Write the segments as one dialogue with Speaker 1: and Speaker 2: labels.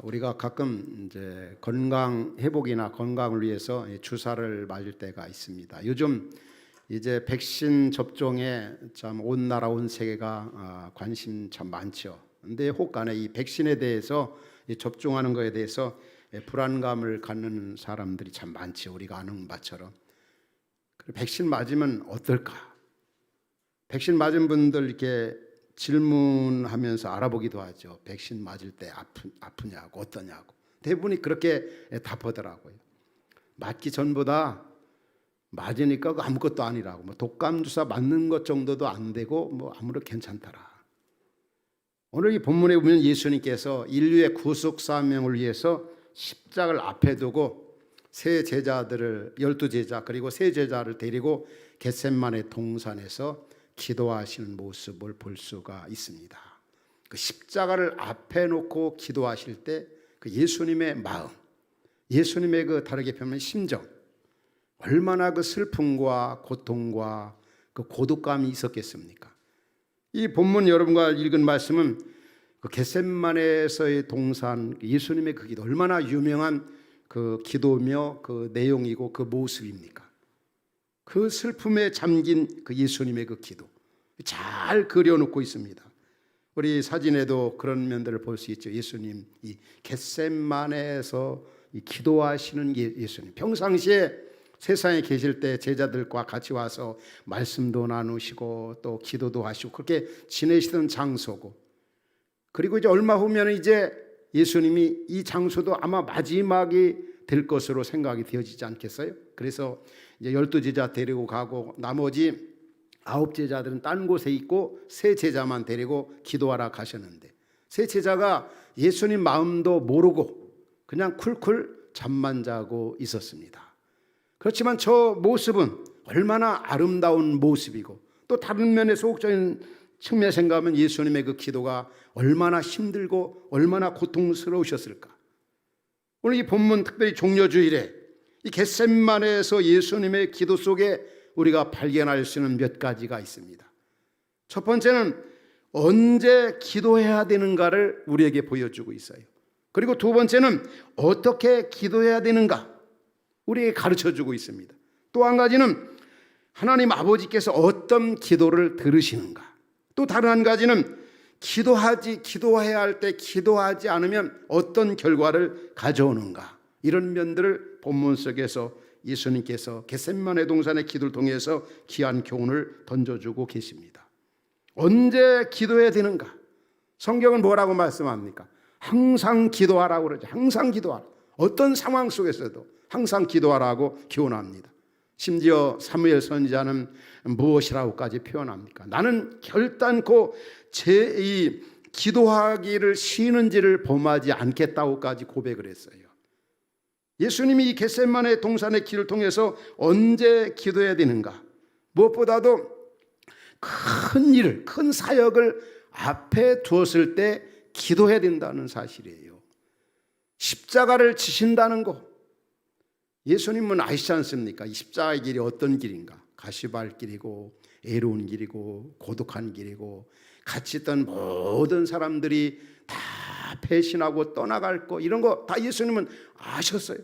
Speaker 1: 우리가 가끔 이제 건강 회복이나 건강을 위해서 주사를 맞을 때가 있습니다. 요즘 이제 백신 접종에 참 온 나라 온 세계가 관심 참 많죠. 근데 혹간에 이 백신에 대해서 접종하는 것에 대해서 불안감을 갖는 사람들이 참 많죠. 우리가 아는 바처럼. 백신 맞으면 어떨까? 백신 맞은 분들 이렇게 질문하면서 알아보기도 하죠. 백신 맞을 때 아프냐고 어떠냐고. 대부분이 그렇게 답하더라고요. 맞기 전보다 맞으니까 아무것도 아니라고. 뭐 독감 주사 맞는 것 정도도 안 되고 뭐 아무래도 괜찮더라. 오늘 이 본문에 보면 예수님께서 인류의 구속 사명을 위해서 십자가를 앞에 두고 세 제자들을 12제자 그리고 세 제자를 데리고 겟셋마네 동산에서 기도하시는 모습을 볼 수가 있습니다. 그 십자가를 앞에 놓고 기도하실 때 그 예수님의 마음, 예수님의 그 다르게 표현한 심정, 얼마나 그 슬픔과 고통과 그 고독감이 있었겠습니까? 이 본문 여러분과 읽은 말씀은 그 겟셋마네에서의 동산 예수님의 그 기도 얼마나 유명한 그 기도며 그 내용이고 그 모습입니까? 그 슬픔에 잠긴 그 예수님의 그 기도 잘 그려놓고 있습니다. 우리 사진에도 그런 면들을 볼 수 있죠. 예수님 이 겟셋마네에서 이 기도하시는 예수님 평상시에 세상에 계실 때 제자들과 같이 와서 말씀도 나누시고 또 기도도 하시고 그렇게 지내시던 장소고, 그리고 이제 얼마 후면 이제 예수님이 이 장소도 아마 마지막이 될 것으로 생각이 되어지지 않겠어요? 그래서 이제 12제자 데리고 가고 나머지 9제자들은 딴 곳에 있고 세 제자만 데리고 기도하러 가셨는데 세 제자가 예수님 마음도 모르고 그냥 쿨쿨 잠만 자고 있었습니다. 그렇지만 저 모습은 얼마나 아름다운 모습이고 또 다른 면에 소극적인 측면에 생각하면 예수님의 그 기도가 얼마나 힘들고 얼마나 고통스러우셨을까. 오늘 이 본문 특별히 종려주일에 이 겟셋마네에서 예수님의 기도 속에 우리가 발견할 수 있는 몇 가지가 있습니다. 첫 번째는 언제 기도해야 되는가를 우리에게 보여주고 있어요. 그리고 두 번째는 어떻게 기도해야 되는가 우리에게 가르쳐주고 있습니다. 또 한 가지는 하나님 아버지께서 어떤 기도를 들으시는가. 또 다른 한 가지는 기도해야 할 때 기도하지 않으면 어떤 결과를 가져오는가. 이런 면들을 본문 속에서 예수님께서 겟셋마네 동산의 기도를 통해서 귀한 교훈을 던져주고 계십니다. 언제 기도해야 되는가? 성경은 뭐라고 말씀합니까? 항상 기도하라고 그러죠. 항상 기도하라. 어떤 상황 속에서도 항상 기도하라고 교훈합니다. 심지어 사무엘 선지자는 무엇이라고까지 표현합니까? 나는 결단코 이 기도하기를 쉬는지를 범하지 않겠다고까지 고백을 했어요. 예수님이 이 겟셋마네 동산의 길을 통해서 언제 기도해야 되는가? 무엇보다도 큰 일을, 큰 사역을 앞에 두었을 때 기도해야 된다는 사실이에요. 십자가를 지신다는 것. 예수님은 아시지 않습니까? 이 십자가의 길이 어떤 길인가? 가시발 길이고 애로운 길이고 고독한 길이고 같이 있던 모든 사람들이 다 배신하고 떠나갈 거 이런 거 다 예수님은 아셨어요.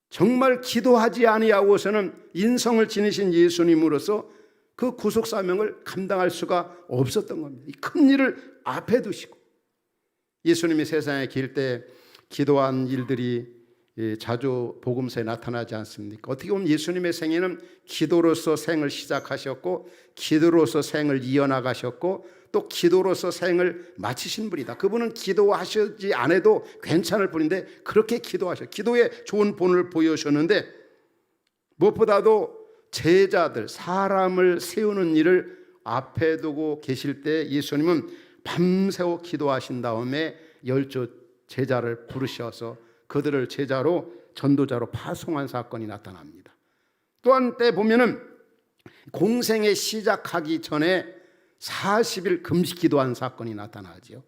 Speaker 1: 정말 기도하지 아니하고서는 인성을 지니신 예수님으로서 그 구속 사명을 감당할 수가 없었던 겁니다. 이 큰 일을 앞에 두시고 예수님이 세상에 계실 때 기도한 일들이 자주 복음서에 나타나지 않습니까? 어떻게 보면 예수님의 생애는 기도로서 생을 시작하셨고 기도로서 생을 이어나가셨고 또 기도로서 생을 마치신 분이다. 그분은 기도하시지 않아도 괜찮을 분인데 그렇게 기도하셔. 기도의 좋은 본을 보여주셨는데 무엇보다도 제자들, 사람을 세우는 일을 앞에 두고 계실 때 예수님은 밤새워 기도하신 다음에 12제자를 부르셔서 그들을 제자로 전도자로 파송한 사건이 나타납니다. 또한 때 보면은 공생에 시작하기 전에 40일 금식 기도한 사건이 나타나죠.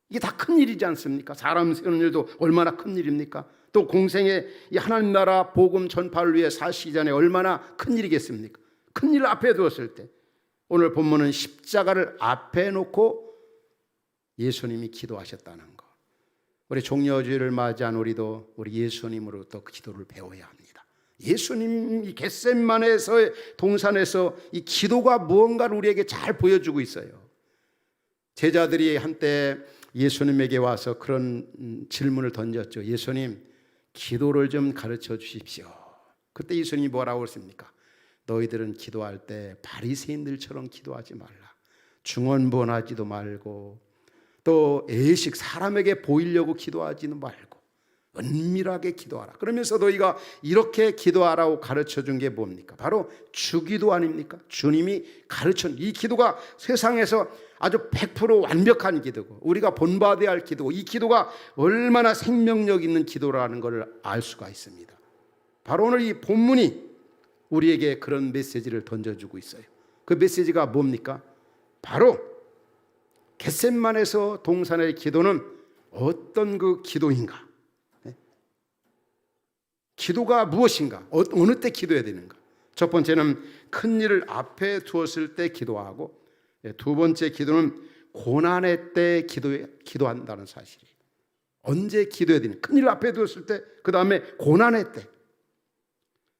Speaker 1: 이게 다 큰 일이지 않습니까? 사람 세우는 일도 얼마나 큰 일입니까? 또 공생에 이 하나님 나라 복음 전파를 위해 사시기 전에 얼마나 큰 일이겠습니까? 큰 일을 앞에 두었을 때 오늘 본문은 십자가를 앞에 놓고 예수님이 기도하셨다는 것. 우리 종려주의를 맞이한 우리도 우리 예수님으로부터 그 기도를 배워야 합니다. 예수님이 겟세마네에서의 동산에서 이 기도가 무언가를 우리에게 잘 보여주고 있어요. 제자들이 한때 예수님에게 와서 그런 질문을 던졌죠. 예수님, 기도를 좀 가르쳐 주십시오. 그때 예수님이 뭐라고 했습니까? 너희들은 기도할 때 바리새인들처럼 기도하지 말라. 중언부언하지도 말고 또 애식 사람에게 보이려고 기도하지는 말고 은밀하게 기도하라. 그러면서 너희가 이렇게 기도하라고 가르쳐 준 게 뭡니까? 바로 주기도 아닙니까? 주님이 가르친 이 기도가 세상에서 아주 100% 완벽한 기도고 우리가 본받아야 할 기도고 이 기도가 얼마나 생명력 있는 기도라는 것을 알 수가 있습니다. 바로 오늘 이 본문이 우리에게 그런 메시지를 던져주고 있어요. 그 메시지가 뭡니까? 바로 겟세마네에서 동산의 기도는 어떤 그 기도인가? 기도가 무엇인가? 어느 때 기도해야 되는가? 첫 번째는 큰 일을 앞에 두었을 때 기도하고, 두 번째 기도는 고난의 때 기도한다는 사실이에요. 언제 기도해야 되는가? 큰 일을 앞에 두었을 때, 그 다음에 고난의 때.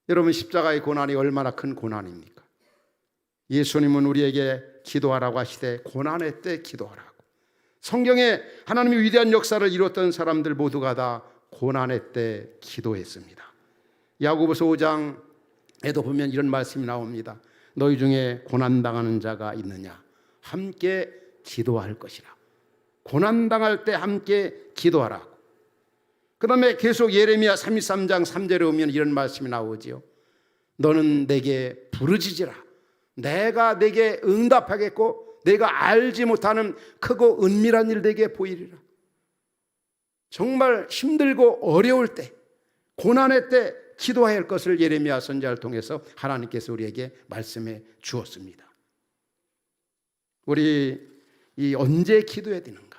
Speaker 1: 여러분, 십자가의 고난이 얼마나 큰 고난입니까? 예수님은 우리에게 기도하라고 하시되 고난의 때 기도하라고. 성경에 하나님의 위대한 역사를 이뤘던 사람들 모두가 다 고난의 때 기도했습니다. 야고보서 5장에도 보면 이런 말씀이 나옵니다. 너희 중에 고난당하는 자가 있느냐? 함께 기도할 것이라. 고난당할 때 함께 기도하라고. 그 다음에 계속 예레미야 33장 3절에 오면 이런 말씀이 나오지요. 너는 내게 부르짖으라. 내가 내게 응답하겠고 내가 알지 못하는 크고 은밀한 일 내게 보이리라. 정말 힘들고 어려울 때, 고난의 때 기도해야 할 것을 예레미야 선지자를 통해서 하나님께서 우리에게 말씀해 주었습니다. 우리 언제 기도해야 되는가?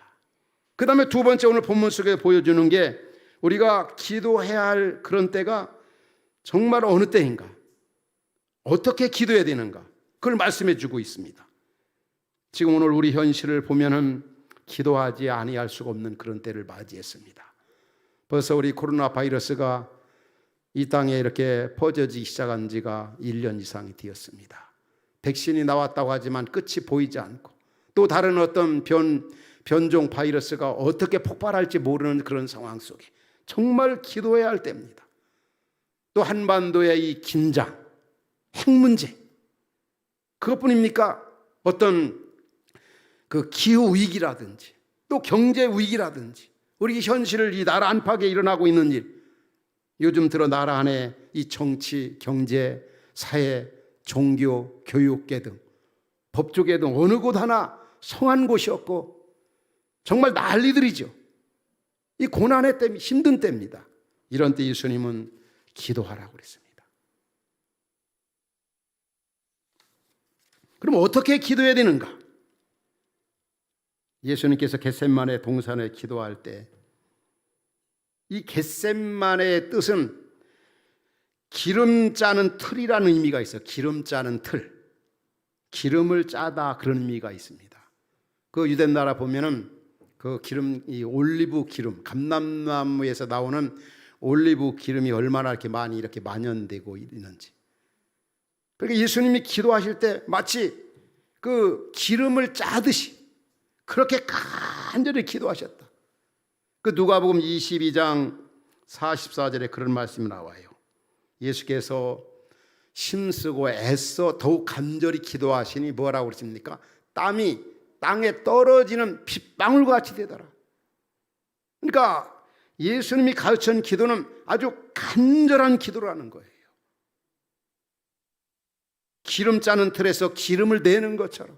Speaker 1: 그 다음에 두 번째 오늘 본문 속에 보여주는 게 우리가 기도해야 할 그런 때가 정말 어느 때인가? 어떻게 기도해야 되는가? 그걸 말씀해 주고 있습니다. 지금 오늘 우리 현실을 보면은 기도하지 아니할 수가 없는 그런 때를 맞이했습니다. 벌써 우리 코로나 바이러스가 이 땅에 이렇게 퍼져지기 시작한 지가 1년 이상이 되었습니다. 백신이 나왔다고 하지만 끝이 보이지 않고 또 다른 어떤 변종 바이러스가 어떻게 폭발할지 모르는 그런 상황 속에 정말 기도해야 할 때입니다. 또 한반도의 이 긴장, 핵 문제, 그것뿐입니까? 어떤 그 기후 위기라든지 또 경제 위기라든지 우리 현실을 이 나라 안팎에 일어나고 있는 일, 요즘 들어 나라 안에 이 정치, 경제, 사회, 종교, 교육계 등 법조계 등 어느 곳 하나 성한 곳이 없고 정말 난리들이죠. 이 고난의 때, 힘든 때입니다. 이런 때 예수님은 기도하라고 그랬습니다. 그럼 어떻게 기도해야 되는가? 예수님께서 겟세마네 동산에 기도할 때 이 겟세마네의 뜻은 기름 짜는 틀이라는 의미가 있어요. 기름 짜는 틀, 기름을 짜다 그런 의미가 있습니다. 그 유대 나라 보면은 그 기름, 이 올리브 기름, 감람나무에서 나오는 올리브 기름이 얼마나 이렇게 많이 이렇게 만연되고 있는지. 그러니까 예수님이 기도하실 때 마치 그 기름을 짜듯이 그렇게 간절히 기도하셨다. 그 누가복음 22장 44절에 그런 말씀이 나와요. 예수께서 힘쓰고 애써 더욱 간절히 기도하시니 뭐라고 그러십니까? 땀이 땅에 떨어지는 빗방울 같이 되더라. 그러니까 예수님이 가르친 기도는 아주 간절한 기도라는 거예요. 기름 짜는 틀에서 기름을 내는 것처럼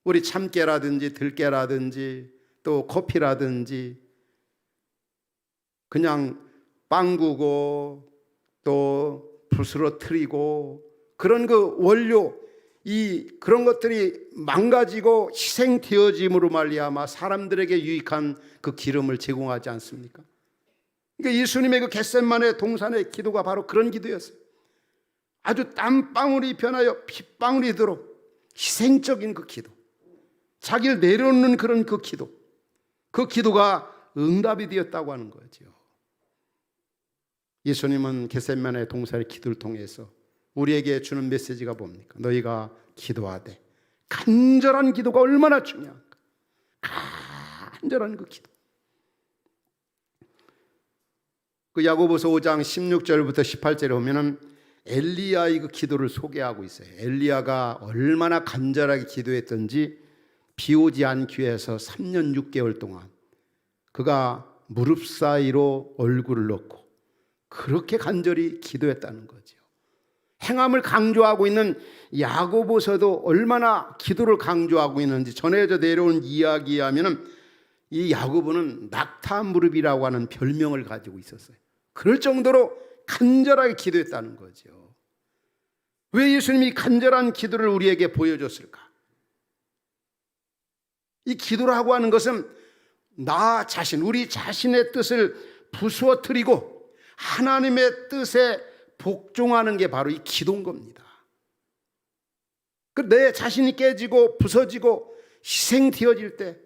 Speaker 1: 우리 참깨라든지 들깨라든지 또 커피라든지 그냥 빵구고 또 부스러뜨리고 그런 그 원료 그런 것들이 망가지고 희생되어짐으로 말미암아 사람들에게 유익한 그 기름을 제공하지 않습니까? 그러니까 예수님의 그 겟세마네 동산의 기도가 바로 그런 기도였어요. 아주 땀방울이 변하여 핏방울이 되도록 희생적인 그 기도, 자기를 내려놓는 그런 그 기도, 그 기도가 응답이 되었다고 하는 거죠. 예수님은 겟세마네 동산의 기도를 통해서 우리에게 주는 메시지가 뭡니까? 너희가 기도하되, 간절한 기도가 얼마나 중요한가. 간절한 그 기도. 그 야고보서 5장 16절부터 18절에 보면은 엘리야의 그 기도를 소개하고 있어요. 엘리야가 얼마나 간절하게 기도했던지 비 오지 않기 위해서 3년 6개월 동안 그가 무릎 사이로 얼굴을 넣고 그렇게 간절히 기도했다는 거죠. 행함을 강조하고 있는 야고보서도 얼마나 기도를 강조하고 있는지 전해져 내려온 이야기에 하면은 이 야고보는 낙타 무릎이라고 하는 별명을 가지고 있었어요. 그럴 정도로 간절하게 기도했다는 거죠. 왜 예수님이 간절한 기도를 우리에게 보여줬을까? 이 기도라고 하는 것은 나 자신, 우리 자신의 뜻을 부수어뜨리고 하나님의 뜻에 복종하는 게 바로 이 기도인 겁니다. 내 자신이 깨지고 부서지고 희생되어질 때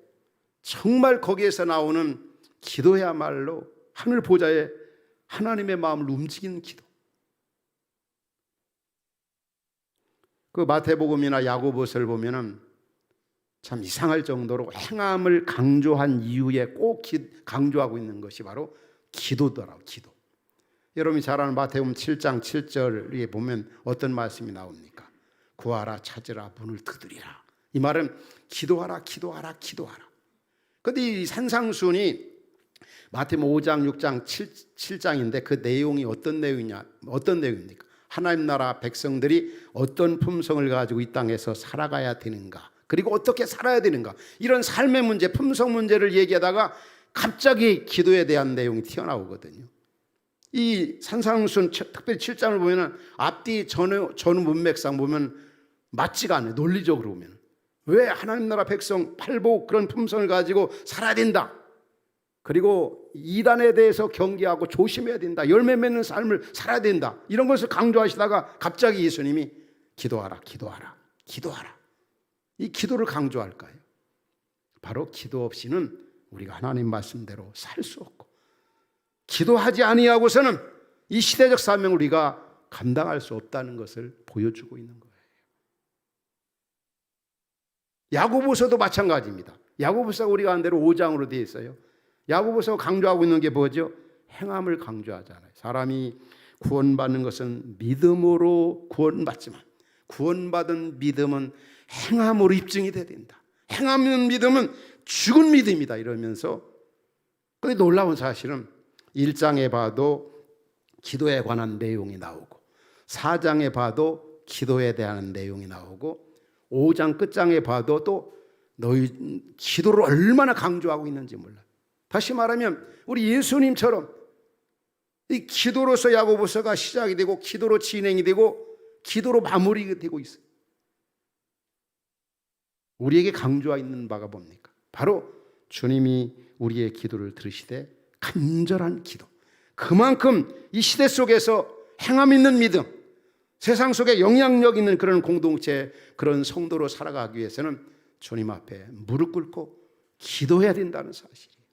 Speaker 1: 정말 거기에서 나오는 기도야말로 하늘 보좌에 하나님의 마음을 움직이는 기도. 그 마태복음이나 야고보서를 보면은 참 이상할 정도로 행함을 강조한 이유에 꼭 강조하고 있는 것이 바로 기도더라고요. 기도. 여러분이 잘 아는 마태복음 7장 7절에 보면 어떤 말씀이 나옵니까? 구하라, 찾으라, 문을 두드리라. 이 말은 기도하라, 기도하라, 기도하라. 그런데 이 산상순이 마태복음 5장, 6장, 7장인데 그 내용이 어떤 내용입니까? 하나님 나라 백성들이 어떤 품성을 가지고 이 땅에서 살아가야 되는가, 그리고 어떻게 살아야 되는가, 이런 삶의 문제, 품성 문제를 얘기하다가 갑자기 기도에 대한 내용이 튀어나오거든요. 이 산상순 특별히 7장을 보면 앞뒤 전후 문맥상 보면 맞지가 않아요. 논리적으로 보면 왜 하나님 나라 백성 팔복 그런 품성을 가지고 살아야 된다, 그리고 이단에 대해서 경계하고 조심해야 된다, 열매 맺는 삶을 살아야 된다, 이런 것을 강조하시다가 갑자기 예수님이 기도하라, 기도하라, 기도하라, 이 기도를 강조할까요? 바로 기도 없이는 우리가 하나님 말씀대로 살 수 없고, 기도하지 아니하고서는 이 시대적 사명을 우리가 감당할 수 없다는 것을 보여주고 있는 거예요. 야고보서도 마찬가지입니다. 야고보서가 우리가 한 대로 5장으로 되어 있어요. 야고보서가 강조하고 있는 게 뭐죠? 행함을 강조하잖아요. 사람이 구원받는 것은 믿음으로 구원받지만 구원받은 믿음은 행함으로 입증이 돼야 된다. 행하는 믿음은 죽은 믿음이다 이러면서, 근데 놀라운 사실은 1장에 봐도 기도에 관한 내용이 나오고 4장에 봐도 기도에 대한 내용이 나오고 5장 끝장에 봐도 또 너희 기도를 얼마나 강조하고 있는지 몰라. 다시 말하면 우리 예수님처럼 이 기도로서 야고보서가 시작이 되고 기도로 진행이 되고 기도로 마무리가 되고 있어요. 우리에게 강조하고 있는 바가 뭡니까? 바로 주님이 우리의 기도를 들으시되 간절한 기도. 그만큼 이 시대 속에서 행함 있는 믿음, 세상 속에 영향력 있는 그런 공동체, 그런 성도로 살아가기 위해서는 주님 앞에 무릎 꿇고 기도해야 된다는 사실이에요.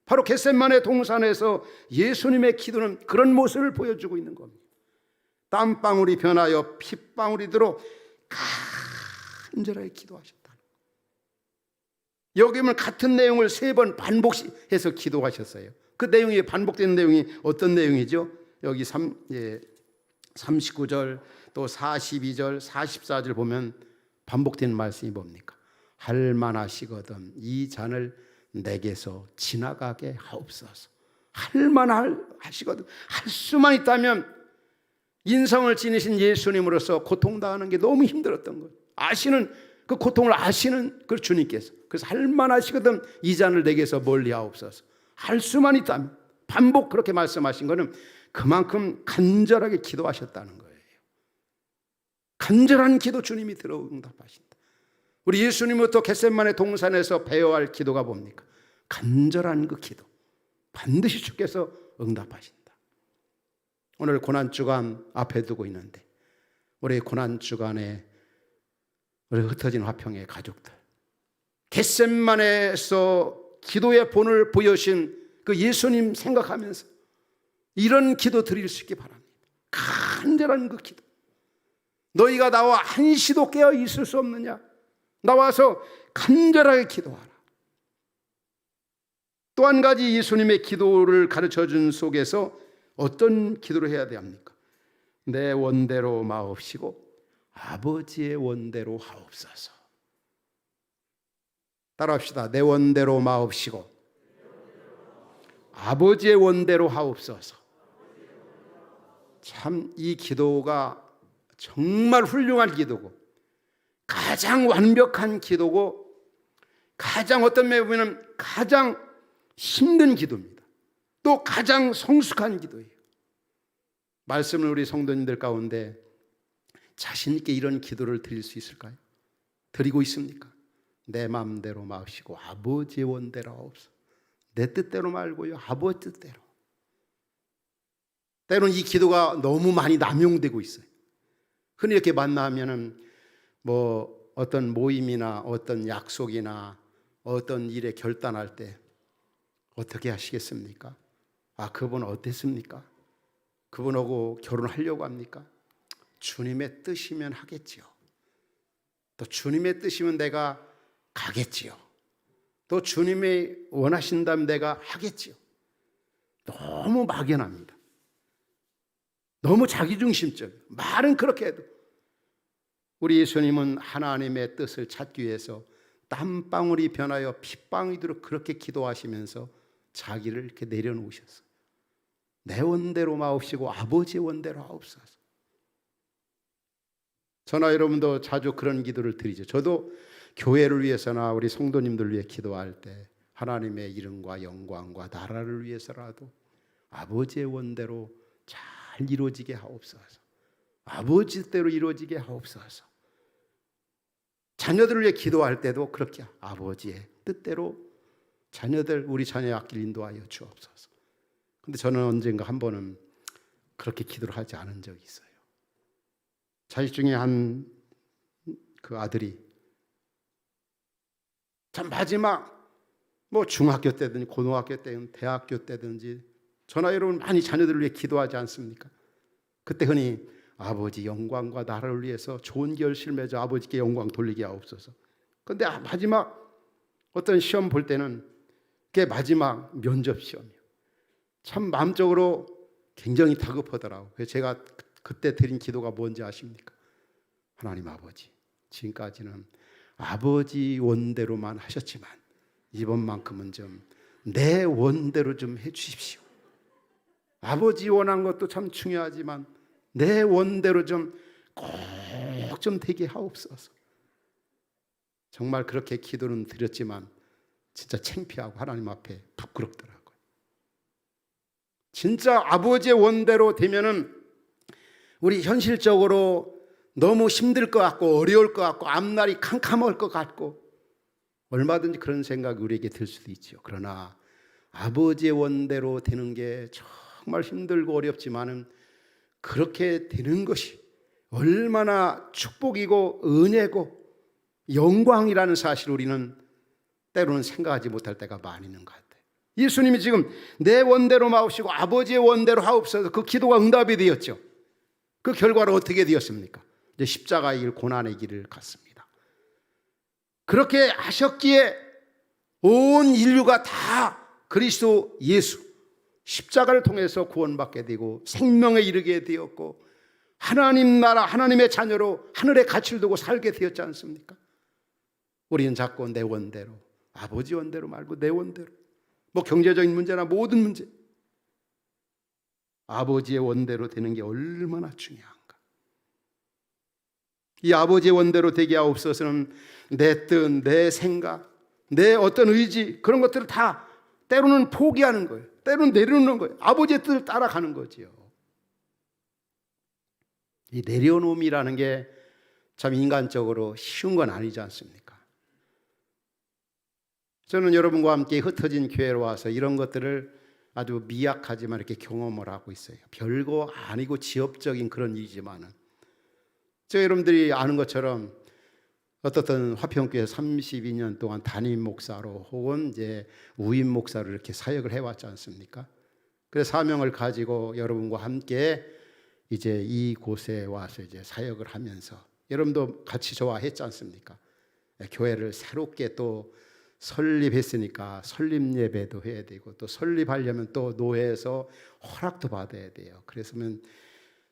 Speaker 1: 바로 겟세마네 동산에서 예수님의 기도는 그런 모습을 보여주고 있는 겁니다. 땀방울이 변하여 핏방울이 들어 간절하게 기도하셨다. 여기 보면 같은 내용을 3번 반복해서 기도하셨어요. 그 내용이 반복되는 내용이 어떤 내용이죠? 여기 39절 또 42절 44절 보면 반복되는 말씀이 뭡니까? 할만하시거든 이 잔을 내게서 지나가게 하옵소서. 할만하시거든, 할 수만 있다면 인성을 지니신 예수님으로서 고통당하는 게 너무 힘들었던 거예요. 아시는 그 고통을 아시는 그 주님께서, 그래서 할만하시거든 이 잔을 내게서 멀리 하옵소서. 할 수만 있다면, 반복 그렇게 말씀하신 거는 그만큼 간절하게 기도하셨다는 거예요. 간절한 기도 주님이 들어 응답하신다. 우리 예수님부터 겟세마네 동산에서 배워야 할 기도가 뭡니까? 간절한 그 기도, 반드시 주께서 응답하신다. 오늘 고난주간 앞에 두고 있는데 우리 고난주간에 우리 흩어진 화평의 가족들, 겟세마네에서 기도의 본을 보여신 그 예수님 생각하면서 이런 기도 드릴 수 있기 바랍니다. 간절한 그 기도. 너희가 나와 한시도 깨어 있을 수 없느냐? 나와서 간절하게 기도하라. 또 한 가지 예수님의 기도를 가르쳐준 속에서 어떤 기도를 해야 합니까? 내 원대로 마옵시고 아버지의 원대로 하옵소서. 따라합시다. 내 원대로 마옵시고 아버지의 원대로 하옵소서. 참 이 기도가 정말 훌륭한 기도고 가장 완벽한 기도고 가장 어떤 면에 보면 가장 힘든 기도입니다. 또 가장 성숙한 기도예요. 말씀을 우리 성도님들 가운데 자신 있게 이런 기도를 드릴 수 있을까요? 드리고 있습니까? 내 마음대로 마시고 아버지의 원대로 하옵소서. 내 뜻대로 말고요, 아버지 뜻대로. 때로는 이 기도가 너무 많이 남용되고 있어요. 흔히 이렇게 만나면은 뭐 어떤 모임이나 어떤 약속이나 어떤 일에 결단할 때 어떻게 하시겠습니까? 아, 그분 어땠습니까? 그분하고 결혼하려고 합니까? 주님의 뜻이면 하겠지요. 또 주님의 뜻이면 내가 가겠지요. 또 주님이 원하신다면 내가 하겠지요. 너무 막연합니다. 너무 자기중심적이에요. 말은 그렇게 해도 우리 예수님은 하나님의 뜻을 찾기 위해서 땀방울이 변하여 핏방울이 되도록 그렇게 기도하시면서 자기를 이렇게 내려놓으셨어요. 내 원대로 마옵시고 아버지의 원대로 하옵소서. 저나 여러분도 자주 그런 기도를 드리죠. 저도 교회를 위해서나 우리 성도님들 위해 기도할 때 하나님의 이름과 영광과 나라를 위해서라도 아버지의 원대로 잘 이루어지게 하옵소서. 아버지 뜻대로 이루어지게 하옵소서. 자녀들을 위해 기도할 때도 그렇게 아버지의 뜻대로 자녀들, 우리 자녀의 앞길 인도하여 주옵소서. 근데 저는 언젠가 한 번은 그렇게 기도를 하지 않은 적이 있어요. 자식 중에 한 그 아들이 참 마지막 뭐 중학교 때든지 고등학교 때든지 대학교 때든지 저나 여러분 많이 자녀들을 위해 기도하지 않습니까? 그때 흔히 아버지 영광과 나라를 위해서 좋은 결실 맺어 아버지께 영광 돌리게 하옵소서. 그런데 마지막 어떤 시험 볼 때는 그게 마지막 면접 시험이에요. 참 마음적으로 굉장히 다급하더라고요. 그래서 제가 그때 드린 기도가 뭔지 아십니까? 하나님 아버지, 지금까지는 아버지 원대로만 하셨지만 이번만큼은 좀 내 원대로 좀 해주십시오. 아버지 원한 것도 참 중요하지만 내 원대로 좀 꼭 좀 되게 하옵소서. 정말 그렇게 기도는 드렸지만 진짜 창피하고 하나님 앞에 부끄럽더라고요. 진짜 아버지의 원대로 되면은 우리 현실적으로 너무 힘들 것 같고 어려울 것 같고 앞날이 캄캄할 것 같고 얼마든지 그런 생각이 우리에게 들 수도 있죠. 그러나 아버지의 원대로 되는 게 정말 힘들고 어렵지만은 그렇게 되는 것이 얼마나 축복이고 은혜고 영광이라는 사실을 우리는 때로는 생각하지 못할 때가 많이 있는 것 같아요. 예수님이 지금 내 원대로 마옵시고 아버지의 원대로 하옵소서, 그 기도가 응답이 되었죠. 그 결과로 어떻게 되었습니까? 이제 십자가의 길, 고난의 길을 갔습니다. 그렇게 하셨기에 온 인류가 다 그리스도 예수 십자가를 통해서 구원받게 되고 생명에 이르게 되었고 하나님 나라 하나님의 자녀로 하늘의 가치를 두고 살게 되었지 않습니까? 우리는 자꾸 내 원대로, 아버지 원대로 말고 내 원대로, 뭐 경제적인 문제나 모든 문제, 아버지의 원대로 되는 게 얼마나 중요한가. 이 아버지의 원대로 되게 하옵소서는 내 뜻, 내 생각, 내 어떤 의지, 그런 것들을 다 때로는 포기하는 거예요. 때로는 내려놓는 거예요. 아버지의 뜻을 따라가는 거지요. 이 내려놓음이라는 게 참 인간적으로 쉬운 건 아니지 않습니까? 저는 여러분과 함께 흩어진 교회로 와서 이런 것들을 아주 미약하지만 이렇게 경험을 하고 있어요. 별거 아니고 지엽적인 그런 일이지만은, 여러분들이 아는 것처럼 어떻든 화평교회 32년 동안 담임 목사로 혹은 이제 우임 목사로 이렇게 사역을 해왔지 않습니까? 그래서 사명을 가지고 여러분과 함께 이제 이곳에 와서 이제 사역을 하면서 여러분도 같이 좋아했지 않습니까? 교회를 새롭게 또 설립했으니까 설립 예배도 해야 되고 또 설립하려면 또 노회에서 허락도 받아야 돼요. 그래서면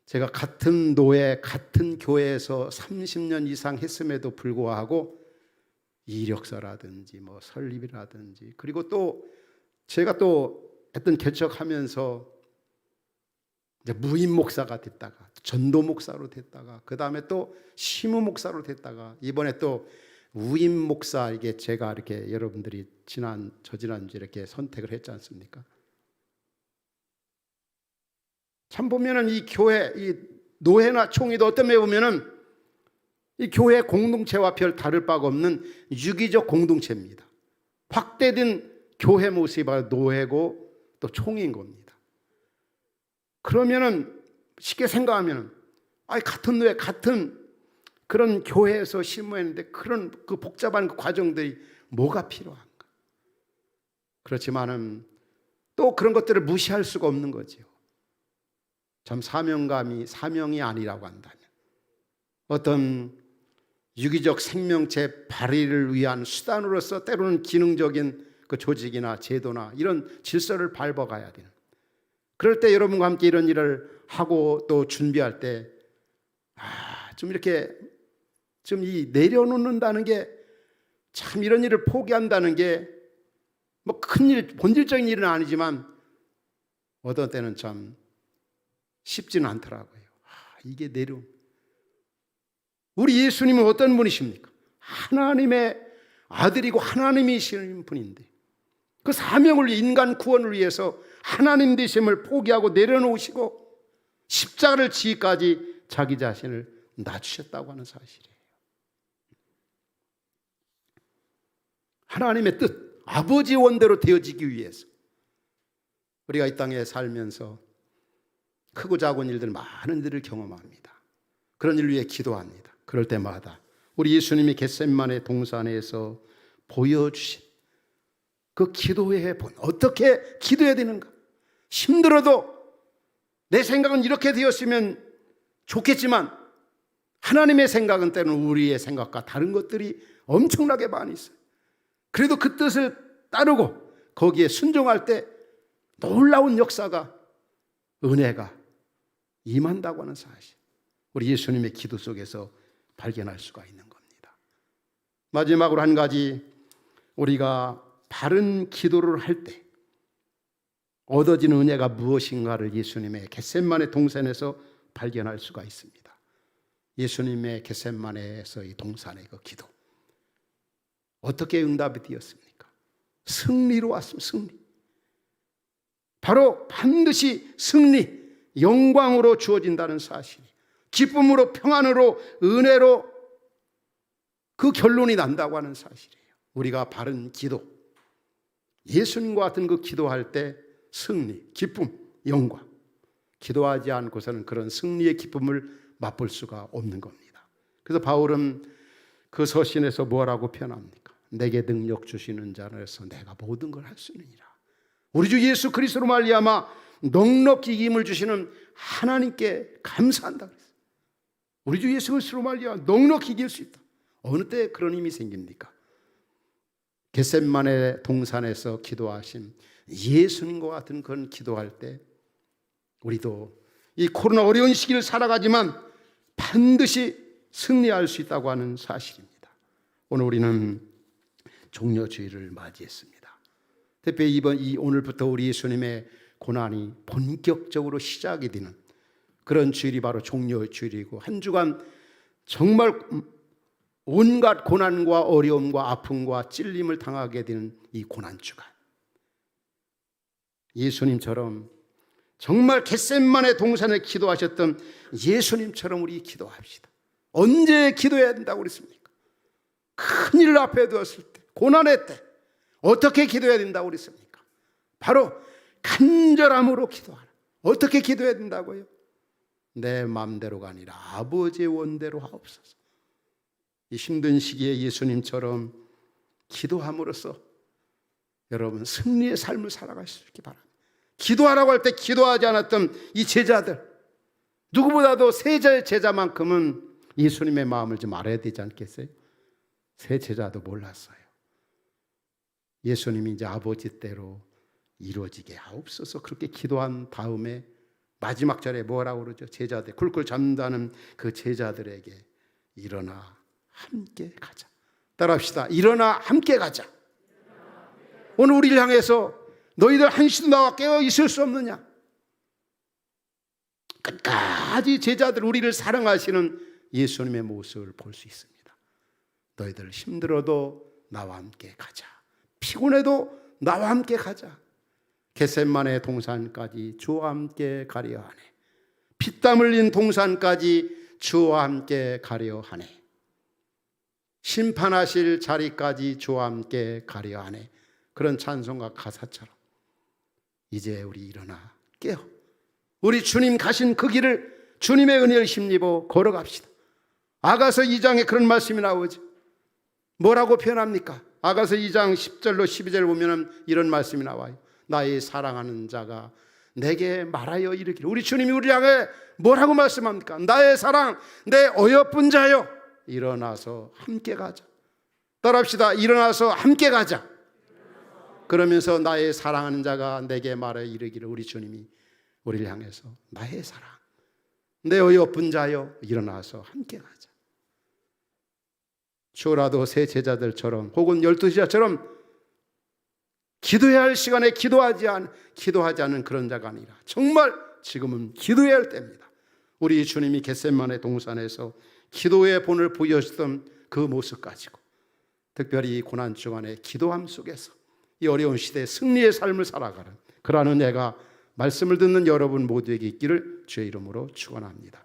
Speaker 1: 제가 같은 노회, 같은 교회에서 30년 이상 했음에도 불구하고 이력서라든지 뭐 설립이라든지 그리고 또 제가 또 어떤 개척하면서 이제 무임 목사가 됐다가 전도 목사로 됐다가 그 다음에 또 시무 목사로 됐다가 이번에 또 우임 목사 이게 제가 이렇게 여러분들이 저지난주 이렇게 선택을 했지 않습니까? 참 보면은 이 교회, 이 노회나 총회도 어떤 면에 보면은 이 교회 공동체와 별 다를 바가 없는 유기적 공동체입니다. 확대된 교회 모습이 바로 노회고 또 총회인 겁니다. 그러면은 쉽게 생각하면은 같은 노회, 같은 그런 교회에서 실무했는데 그런 그 복잡한 그 과정들이 뭐가 필요한가? 그렇지만은 또 그런 것들을 무시할 수가 없는 거죠. 참 사명이 아니라고 한다면 어떤 유기적 생명체 발휘를 위한 수단으로서 때로는 기능적인 그 조직이나 제도나 이런 질서를 밟아가야 되는 그럴 때 여러분과 함께 이런 일을 하고 또 준비할 때 좀 이렇게 좀 이 내려놓는다는 게 참 이런 일을 포기한다는 게 뭐 큰일 본질적인 일은 아니지만 어떤 때는 참 쉽지는 않더라고요. 이게 우리 예수님은 어떤 분이십니까? 하나님의 아들이고 하나님이시는 분인데 그 사명을 위해 인간 구원을 위해서 하나님 되심을 포기하고 내려놓으시고 십자가를 지기까지 자기 자신을 낮추셨다고 하는 사실이에요. 하나님의 뜻, 아버지의 원대로 되어지기 위해서 우리가 이 땅에 살면서 크고 작은 일들 많은 일을 경험합니다. 그런 일을 위해 기도합니다. 그럴 때마다 우리 예수님이 겟세마네 동산에서 보여주신 그 기도의 본 어떻게 기도해야 되는가? 힘들어도 내 생각은 이렇게 되었으면 좋겠지만 하나님의 생각은 때로는 우리의 생각과 다른 것들이 엄청나게 많이 있어요. 그래도 그 뜻을 따르고 거기에 순종할 때 놀라운 역사가 은혜가 임한다고 하는 사실 우리 예수님의 기도 속에서 발견할 수가 있는 겁니다. 마지막으로 한 가지 우리가 바른 기도를 할 때 얻어진 은혜가 무엇인가를 예수님의 겟세마네 동산에서 발견할 수가 있습니다. 예수님의 겟세마네에서의 동산의 그 기도 어떻게 응답이 되었습니까? 승리로 왔습니다. 승리. 바로 반드시 승리, 영광으로 주어진다는 사실, 기쁨으로 평안으로 은혜로 그 결론이 난다고 하는 사실이에요. 우리가 바른 기도, 예수님과 같은 그 기도할 때 승리, 기쁨, 영광, 기도하지 않고서는 그런 승리의 기쁨을 맛볼 수가 없는 겁니다. 그래서 바울은 그 서신에서 뭐라고 표현합니까? 내게 능력 주시는 자로서 내가 모든 걸 할 수 있느니라. 우리 주 예수 그리스도로 말미암아 넉넉히 힘을 주시는 하나님께 감사한다 그랬어요. 우리 주 예수 그리스도로 말미암아 넉넉히 이길 수 있다. 어느 때 그런 힘이 생깁니까? 겟세마네 동산에서 기도하신 예수님과 같은 그런 기도할 때 우리도 이 코로나 어려운 시기를 살아가지만 반드시 승리할 수 있다고 하는 사실입니다. 오늘 우리는 종려주일을 맞이했습니다. 특별히 오늘부터 우리 예수님의 고난이 본격적으로 시작이 되는 그런 주일이 바로 종려주일이고 한 주간 정말 온갖 고난과 어려움과 아픔과 찔림을 당하게 되는 이 고난주간 예수님처럼 정말 겟세마네 동산에 기도하셨던 예수님처럼 우리 기도합시다. 언제 기도해야 된다고 그랬습니까? 큰일 앞에 두었을 때, 고난의 때 어떻게 기도해야 된다고 그랬습니까? 바로 간절함으로 기도하라. 어떻게 기도해야 된다고요? 내 마음대로가 아니라 아버지의 원대로 하옵소서. 이 힘든 시기에 예수님처럼 기도함으로써 여러분 승리의 삶을 살아가시기 바랍니다. 기도하라고 할 때 기도하지 않았던 이 제자들, 누구보다도 세 제자만큼은 예수님의 마음을 좀 알아야 되지 않겠어요? 세 제자도 몰랐어요. 예수님이 이제 아버지 때로 이루어지게 하옵소서 그렇게 기도한 다음에 마지막 절에 뭐라고 그러죠? 제자들, 굴굴 잠다는 그 제자들에게 일어나 함께 가자. 따라합시다. 일어나 함께 가자. 오늘 우리를 향해서 너희들 한시도 나와 깨어 있을 수 없느냐? 끝까지 제자들, 우리를 사랑하시는 예수님의 모습을 볼 수 있습니다. 너희들 힘들어도 나와 함께 가자. 피곤해도 나와 함께 가자. 겟세마네 동산까지 주와 함께 가려 하네. 피땀 흘린 동산까지 주와 함께 가려 하네. 심판하실 자리까지 주와 함께 가려 하네. 그런 찬송가 가사처럼 이제 우리 일어나 깨어 우리 주님 가신 그 길을 주님의 은혜를 힘입어 걸어갑시다. 아가서 2장에 그런 말씀이 나오죠. 뭐라고 표현합니까? 아가서 2장 10절로 12절 보면 이런 말씀이 나와요. 나의 사랑하는 자가 내게 말하여 이르기를. 우리 주님이 우리 향해 뭐라고 말씀합니까? 나의 사랑, 내 어여쁜 자여, 일어나서 함께 가자. 따라합시다. 일어나서 함께 가자. 그러면서 나의 사랑하는 자가 내게 말하여 이르기를. 우리 주님이 우리를 향해서 나의 사랑, 내 어여쁜 자여, 일어나서 함께 가자. 주라도 세 제자들처럼 혹은 12제자처럼 기도해야 할 시간에 기도하지 않은 그런 자가 아니라 정말 지금은 기도해야 할 때입니다. 우리 주님이 겟세마네 동산에서 기도의 본을 보여주던 그 모습 가지고 특별히 이 고난 주간의 기도함 속에서 이 어려운 시대에 승리의 삶을 살아가는 그러한 은혜가 말씀을 듣는 여러분 모두에게 있기를 주의 이름으로 축원합니다.